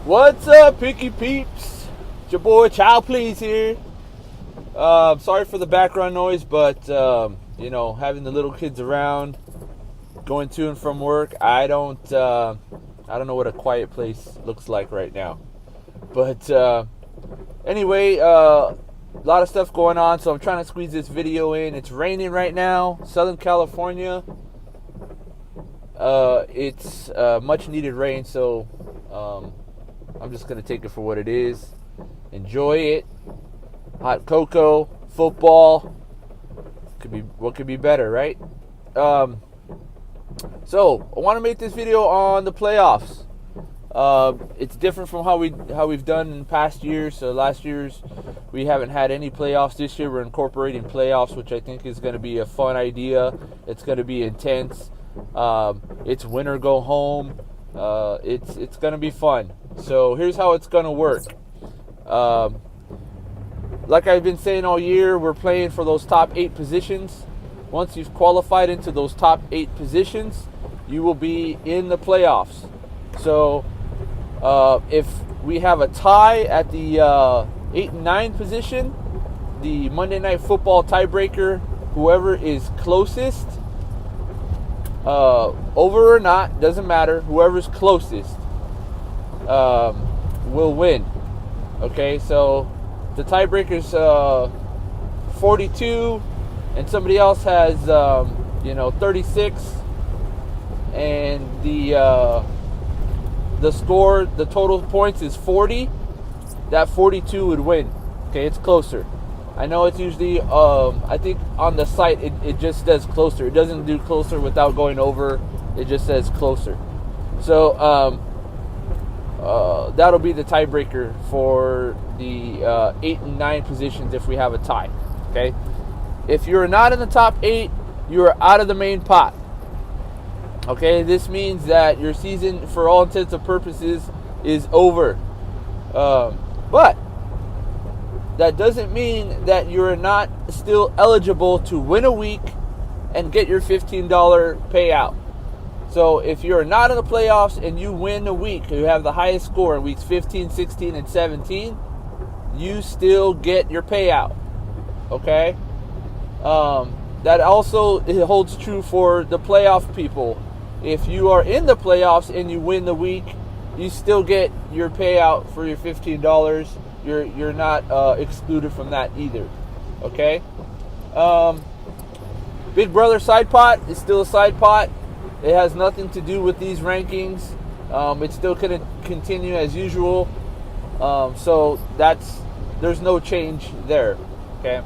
What's up, PICI peeps? It's your boy Child Please here. Sorry for the background noise, but having the little kids around, going to and from work, I don't know what a quiet place looks like right now. But anyway, a lot of stuff going on, so I'm trying to squeeze this video in. It's raining right now, Southern California. It's much needed rain, so I'm just going to take it for what it is. Enjoy it. Hot cocoa, football. What could be better, right? So I want to make this video on the playoffs. It's different from how we've done in past years. So last year's we haven't had any playoffs. This year we're incorporating playoffs, which I think is going to be a fun idea. It's going to be intense. It's win or go home. It's going to be fun. So here's how it's going to work. Like I've been saying all year, we're playing for those top 8 positions. Once you've qualified into those top 8 positions, you will be in the playoffs. So if we have a tie at the 8 and 9 position, the Monday Night Football tiebreaker, whoever is closest, over or not, doesn't matter, whoever's closest will win. Okay, so the tiebreaker's 42 and somebody else has 36, and the score, the total points is 40. That 42 would win. Okay, it's closer. I know it's usually I think on the site it just says closer. It doesn't do closer without going over. It just says closer. So that'll be the tiebreaker for the 8 and 9 positions if we have a tie. Okay, if you're not in the top 8, you are out of the main pot. Okay, this means that your season, for all intents and purposes, is over. But that doesn't mean that you're not still eligible to win a week and get your $15 payout. So if you're not in the playoffs and you win a week, you have the highest score in weeks 15, 16, and 17, you still get your payout. Okay? That also holds true for the playoff people. If you are in the playoffs and you win the week, you still get your payout for your $15. You're not excluded from that either. Okay? Big Brother side pot is still a side pot. It has nothing to do with these rankings. It's still going to continue as usual. So there's no change there. Okay?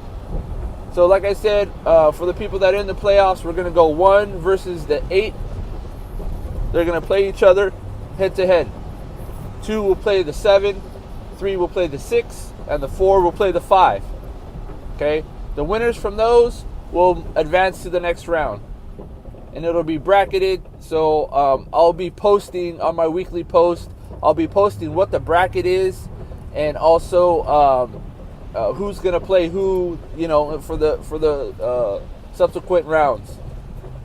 So like I said, for the people that are in the playoffs, we're going to go 1 versus the 8. They're going to play each other head to head. 2 will play the 7, 3 will play the 6, and the 4 will play the 5. Okay? The winners from those will advance to the next round. And it'll be bracketed. So I'll be posting on my weekly post. I'll be posting what the bracket is, and also who's going to play who, for the subsequent rounds.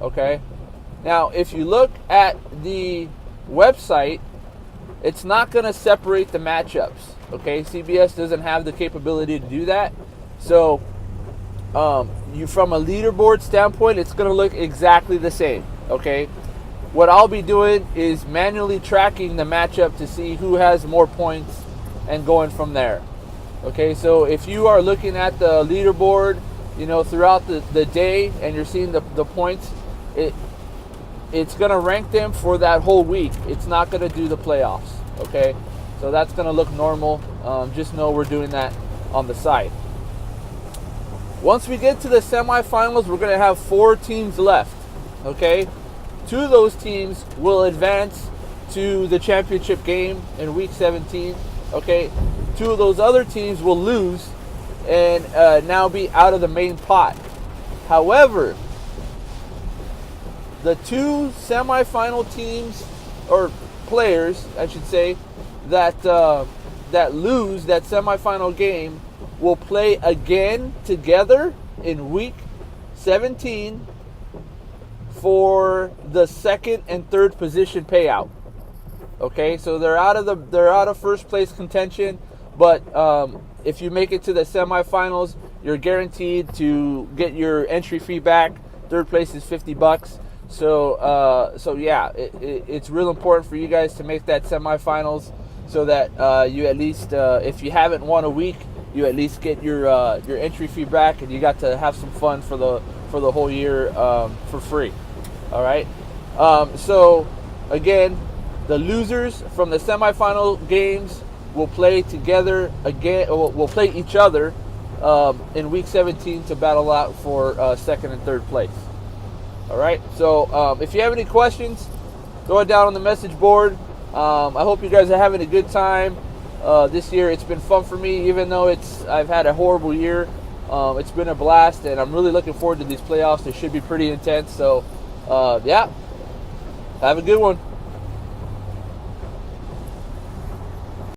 Okay? Now, if you look at the website, it's not going to separate the matchups. Okay, CBS doesn't have the capability to do that. So, from a leaderboard standpoint, it's going to look exactly the same. Okay, what I'll be doing is manually tracking the matchup to see who has more points and going from there. Okay, so if you are looking at the leaderboard, throughout the day, and you're seeing the points, it's going to rank them for that whole week. It's not going to do the playoffs. Okay, so that's going to look normal. Just know we're doing that on the side. Once we get to the semifinals, we're going to have 4 teams left. Okay, 2 of those teams will advance to the championship game in week 17. Okay, 2 of those other teams will lose and now be out of the main pot. However, the 2 semifinal teams, or players, I should say, that lose that semifinal game will play again together in week 17 for the second and third position payout. Okay, so they're out of first place contention, but if you make it to the semifinals, you're guaranteed to get your entry fee back. Third place is $50. So yeah, it's real important for you guys to make that semifinals, so that you at least, if you haven't won a week, you at least get your entry fee back, and you got to have some fun for the whole year for free. All right. So again, the losers from the semifinal games will play together again. Will play each other in week 17 to battle out for second and third place. All right. So if you have any questions, throw it down on the message board. I hope you guys are having a good time this year. It's been fun for me, even though I've had a horrible year. It's been a blast, and I'm really looking forward to these playoffs. They should be pretty intense. So yeah, have a good one.